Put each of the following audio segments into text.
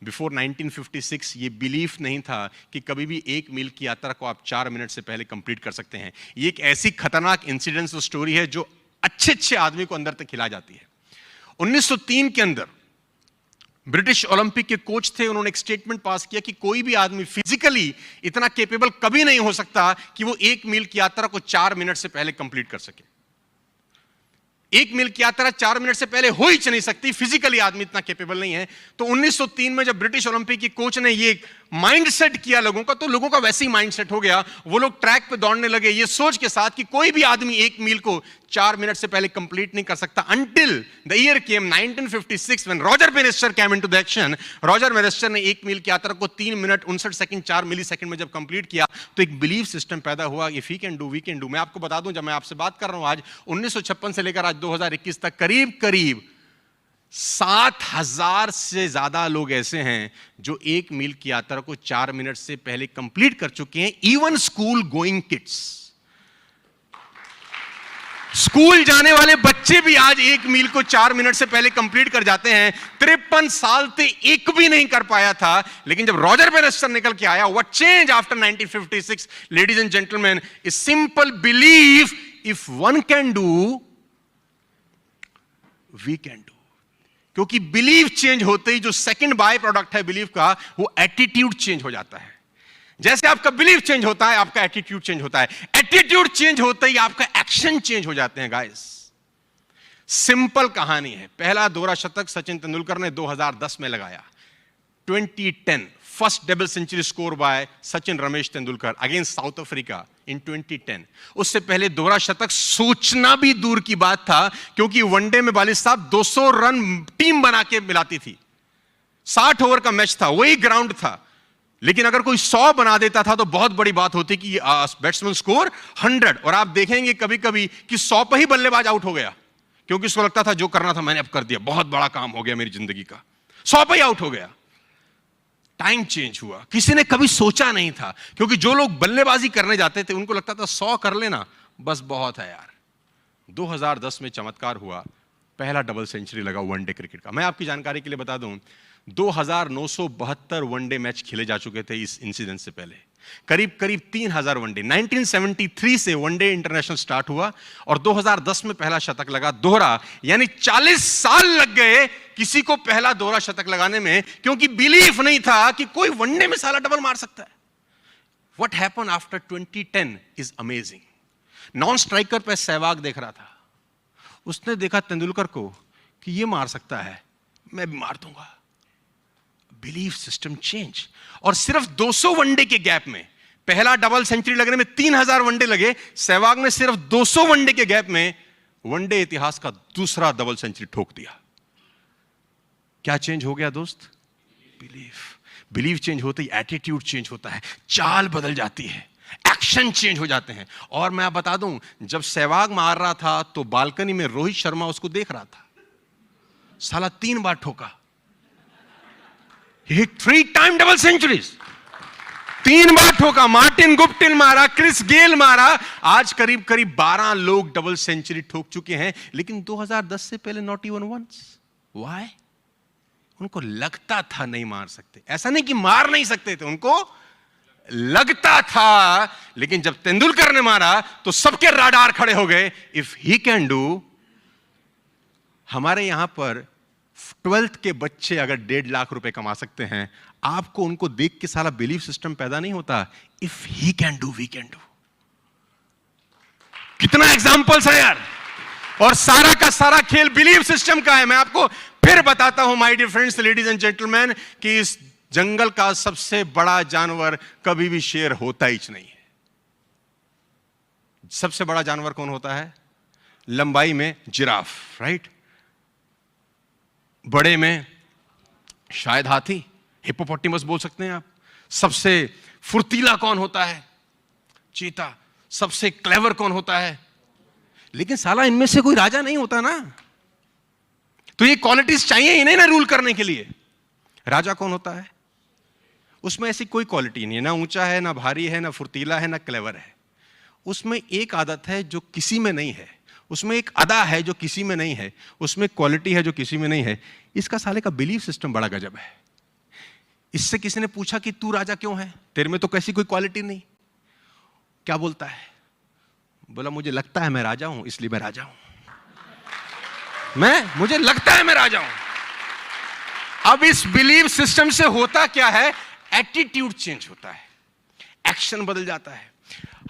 Before 1956 ये belief नहीं था कि कभी भी 1 मील की यात्रा को आप 4 मिनट से पहले कंप्लीट कर सकते हैं। ये एक ऐसी खतरनाक इंसिडेंस और स्टोरी है जो अच्छे आदमी को अंदर तक खिला जाती है। 1903 के अंदर ब्रिटिश ओलंपिक के कोच थे, उन्होंने एक स्टेटमेंट पास किया कि कोई भी आदमी फिजिकली इतना केपेबल कभी नहीं हो सकता कि वो 1 मील की यात्रा को 4 मिनट से पहले कंप्लीट कर सके। 1 मील की यात्रा 4 मिनट से पहले हो ही नहीं सकती, फिजिकली आदमी इतना केपेबल नहीं है। तो 1903 में जब ब्रिटिश ओलंपिक के कोच ने ये माइंडसेट किया लोगों का, तो लोगों का वैसे ही माइंडसेट हो गया। वो लोग ट्रैक पे दौड़ने लगे ये सोच के साथ कि कोई भी आदमी 1 मील को 4 मिनट से पहले कंप्लीट नहीं कर सकता। Until the year came 1956 when Roger banister came into the action. Roger banister ने 1 मील की यात्रा को 3 मिनट 59 सेकंड 4 मिली सेकंड में जब कंप्लीट किया तो एक बिलीफ सिस्टम पैदा हुआ, if he can do we can do. मैं आपको बता दूं, जब मैं आपसे बात कर रहा हूं आज 1956 से लेकर आज 2021 तक करीब 7,000 से ज्यादा लोग ऐसे हैं जो 1 मील की यात्रा को 4 मिनट से पहले कंप्लीट कर चुके हैं। Even school going kids, school जाने वाले बच्चे भी आज 1 मील को 4 मिनट से पहले कंप्लीट कर जाते हैं। 53 साल से एक भी नहीं कर पाया था, लेकिन जब रॉजर बैनिस्टर निकल के आया, what change after 1956 ladies and gentleman, a simple belief, if one can do we can do. क्योंकि बिलीफ चेंज होते ही जो सेकंड बाय प्रोडक्ट है बिलीफ का, वो एटीट्यूड चेंज हो जाता है। जैसे आपका बिलीफ चेंज होता है, आपका एटीट्यूड चेंज होता है। एटीट्यूड चेंज होते ही आपका एक्शन चेंज हो जाते हैं गाइस। सिंपल कहानी है। पहला दोहरा शतक सचिन तेंदुलकर ने 2010 में लगाया। 2010 first double century score by Sachin Ramesh Tendulkar against South Africa in 2010। उससे पहले दोहरा शतक सोचना भी दूर की बात था, क्योंकि वनडे में बालिश साहब 200 रन टीम बना के मिलाती थी। 60 ओवर का मैच था, वही ग्राउंड था, लेकिन अगर कोई 100 बना देता था तो बहुत बड़ी बात होती कि बैट्समैन स्कोर 100। और आप देखेंगे कभी कभी कि 100 पर ही बल्लेबाज आउट हो गया, क्योंकि उसको लगता था जो करना था मैंने अब कर दिया, बहुत बड़ा काम हो गया मेरी जिंदगी का। 100 पर ही आउट हो गया। टाइम चेंज हुआ, किसी ने कभी सोचा नहीं था, क्योंकि जो लोग बल्लेबाजी करने जाते थे उनको लगता था 100 कर लेना बस बहुत है यार। 2010 में चमत्कार हुआ, पहला डबल सेंचुरी लगा वनडे क्रिकेट का। मैं आपकी जानकारी के लिए बता दूं, 2972 वनडे मैच खेले जा चुके थे इस इंसिडेंट से पहले। करीब 3000 वनडे। 1973 से वनडे इंटरनेशनल स्टार्ट हुआ और 2010 में पहला शतक लगा, दोहरा। यानी 40 साल लग गए किसी को पहला दोहरा शतक लगाने में, क्योंकि बिलीफ नहीं था कि कोई वनडे में साला डबल मार सकता है। What happened after 2010 is amazing. Non striker पे सहवाग देख रहा था, उसने देखा तेंदुलकर को कि ये मार सकता है, मैं भी मार दूंगा। Belief system change. और सिर्फ 200 वनडे के गैप में पहला डबल सेंचुरी लगने में 3000 वनडे लगे। सहवाग ने सिर्फ 200 वनडे के गैप में वनडे इतिहास का दूसरा डबल सेंचुरी ठोक दिया। क्या चेंज हो गया दोस्त? बिलीफ। बिलीफ चेंज होते ही एटीट्यूड चेंज होता है, चाल बदल जाती है, एक्शन चेंज हो जाते हैं। और मैं आप बता दूं, जब सहवाग मार रहा था तो बालकनी में रोहित शर्मा उसको देख रहा था। साला 3 बार ठोका। He hit 3 time double centuries। 3 बार ठोका। मार्टिन गुप्टिल मारा, क्रिस गेल मारा। आज करीब 12 लोग डबल सेंचुरी ठोक चुके हैं, लेकिन 2010 से पहले नॉट इवन वंस। Why? उनको लगता था नहीं मार सकते। ऐसा नहीं कि मार नहीं सकते थे, उनको लगता था। लेकिन जब तेंदुलकर ने मारा तो सबके राडार खड़े हो गए। If he can do. हमारे यहां पर 12th के बच्चे अगर 1.5 लाख रुपए कमा सकते हैं, आपको उनको देख के सारा बिलीफ सिस्टम पैदा नहीं होता? If he can do we can do. कितना एग्जाम्पल्स है यार। और सारा का सारा खेल बिलीफ सिस्टम का है। मैं आपको फिर बताता हूं my dear friends, ladies and gentleman, कि इस जंगल का सबसे बड़ा जानवर कभी भी शेर होता ही नहीं है। सबसे बड़ा जानवर कौन होता है? लंबाई में जिराफ, राइट। बड़े में शायद हाथी, हिप्पोपोटेमस बोल सकते हैं आप। सबसे फुर्तीला कौन होता है? चीता। सबसे क्लेवर कौन होता है? लेकिन साला इनमें से कोई राजा नहीं होता ना। तो ये क्वालिटीज चाहिए ही नहीं ना रूल करने के लिए। राजा कौन होता है? उसमें ऐसी कोई क्वालिटी नहीं है, ना ऊंचा है, ना भारी है, ना फुर्तीला है, ना क्लेवर है। उसमें एक आदत है जो किसी में नहीं है, उसमें एक अदा है जो किसी में नहीं है, उसमें क्वालिटी है जो किसी में नहीं है। इसका साले का बिलीफ सिस्टम बड़ा गजब है। इससे किसी ने पूछा कि तू राजा क्यों है, तेरे में तो कैसी कोई क्वालिटी नहीं। क्या बोलता है? बोला मुझे लगता है मैं राजा हूं, इसलिए मैं राजा हूं। मुझे लगता है मैं राजा हूं। अब इस बिलीव सिस्टम से होता क्या है? एटीट्यूड चेंज होता है, एक्शन बदल जाता है।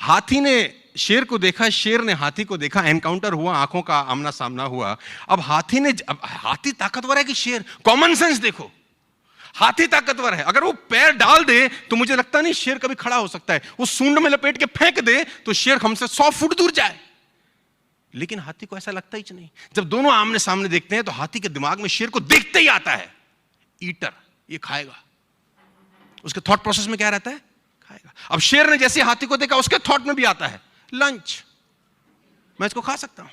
हाथी ने शेर को देखा, शेर ने हाथी को देखा, एनकाउंटर हुआ, आंखों का आमना सामना हुआ। अब हाथी ताकतवर है कि शेर? कॉमन सेंस देखो, हाथी ताकतवर है। अगर वो पैर डाल दे तो मुझे लगता नहीं शेर कभी खड़ा हो सकता है। वो सूंड में लपेट के फेंक दे तो शेर हमसे 100 फुट दूर जाए, लेकिन हाथी को ऐसा लगता ही नहीं। जब दोनों आमने सामने देखते हैं तो हाथी के दिमाग में शेर को देखते ही आता है, ईटर, ये खाएगा। उसके थॉट प्रोसेस में क्या रहता है? खाएगा। अब शेर ने जैसे हाथी को देखा, उसके थॉट में भी आता है लंच, मैं इसको खा सकता हूं।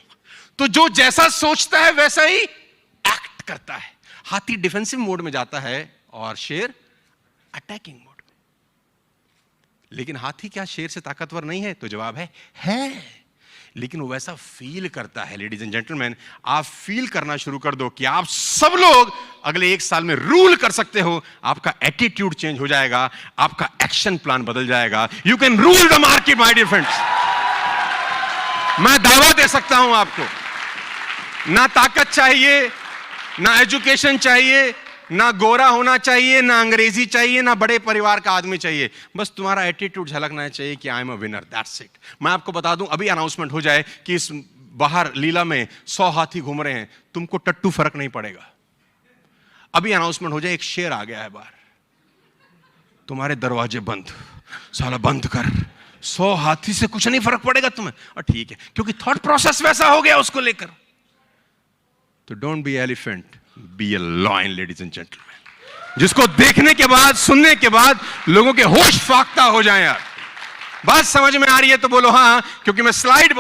तो जो जैसा सोचता है वैसा ही एक्ट करता है। हाथी डिफेंसिव मोड में जाता है और शेर अटैकिंग मोड में। लेकिन हाथी क्या शेर से ताकतवर नहीं है? तो जवाब है। लेकिन वो वैसा फील करता है। लेडीज एंड जेंटलमैन, आप फील करना शुरू कर दो कि आप सब लोग अगले 1 साल में रूल कर सकते हो। आपका एटीट्यूड चेंज हो जाएगा, आपका एक्शन प्लान बदल जाएगा। You can rule the market my dear friends. मैं दावा दे सकता हूं आपको, ना ताकत चाहिए, ना एजुकेशन चाहिए, ना गोरा होना चाहिए, ना अंग्रेजी चाहिए, ना बड़े परिवार का आदमी चाहिए। बस तुम्हारा एटीट्यूड झलकना चाहिए कि I am a winner, that's it. मैं आपको बता दूं, अभी अनाउंसमेंट हो जाए कि इस बाहर लीला में 100 हाथी घूम रहे हैं, तुमको टट्टू फर्क नहीं पड़ेगा। अभी अनाउंसमेंट हो जाए एक शेर आ गया है बाहर, तुम्हारे दरवाजे बंद, साला बंद कर, 100 हाथी से कुछ नहीं फर्क पड़ेगा तुम्हें। और ठीक है, क्योंकि थॉट प्रोसेस वैसा हो गया उसको लेकर। तो don't be elephant, be a lion ladies and gentleman, जिसको देखने के बाद, सुनने के बाद लोगों के होश फाख्ता हो जाए। यार बात समझ में आ रही है तो बोलो हाँ, क्योंकि मैं स्लाइड